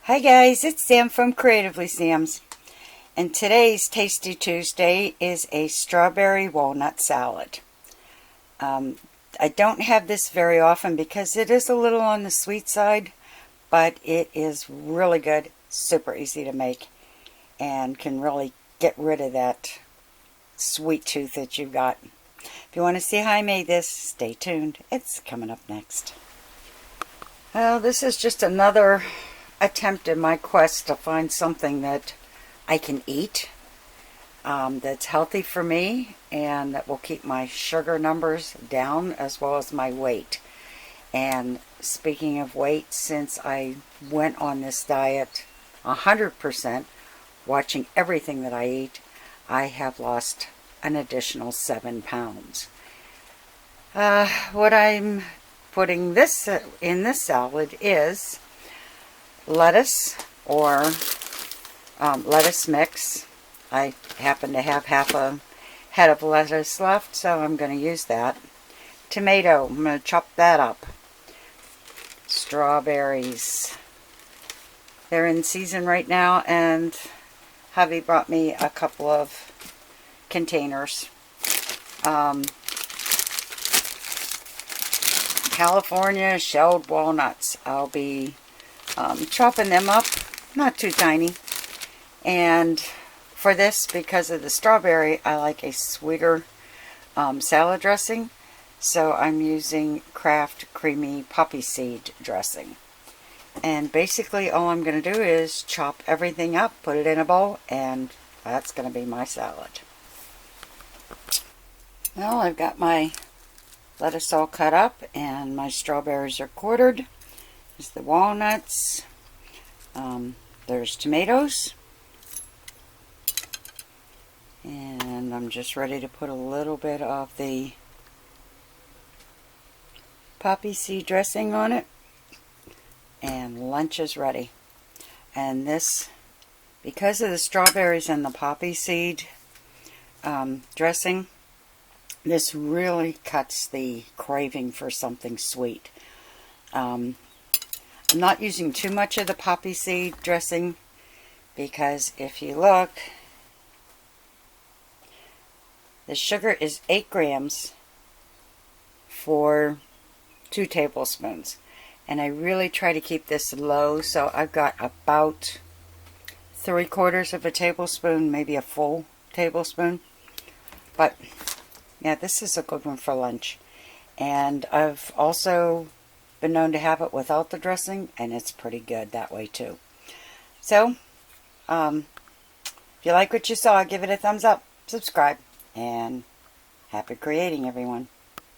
Hi guys, it's Sam from Creatively Sam's, and today's Tasty Tuesday is a strawberry walnut salad. I don't have this very often because it is a little on the sweet side, but it is really good, super easy to make, and can really get rid of that sweet tooth that you've got. If you want to see how I made this, stay tuned. It's coming up next. Well, this is just another attempt in my quest to find something that I can eat that's healthy for me and that will keep my sugar numbers down as well as my weight. And speaking of weight, since I went on this diet 100%, watching everything that I eat, I have lost an additional 7 pounds. What I'm putting this in this salad is lettuce or lettuce mix. I happen to have half a head of lettuce left, so I'm going to use that. Tomato, I'm going to chop that up. Strawberries. They're in season right now, and hubby brought me a couple of containers. California shelled walnuts. I'll be chopping them up, not too tiny. And for this, because of the strawberry, I like a sweeter salad dressing. So I'm using Kraft Creamy Poppy Seed dressing. And basically all I'm going to do is chop everything up, put it in a bowl, and that's going to be my salad. Well, I've got my lettuce all cut up and my strawberries are quartered. There's the walnuts. There's tomatoes. And I'm just ready to put a little bit of the poppy seed dressing on it. And lunch is ready. And this, because of the strawberries and the poppy seed dressing, this really cuts the craving for something sweet. I'm not using too much of the poppy seed dressing because if you look, the sugar is 8 grams for 2 tablespoons. And I really try to keep this low, so I've got about 3/4 of a tablespoon, maybe a full tablespoon. But yeah, this is a good one for lunch. And I've also been known to have it without the dressing, and it's pretty good that way too. So, if you like what you saw, give it a thumbs up, subscribe, and happy creating, everyone.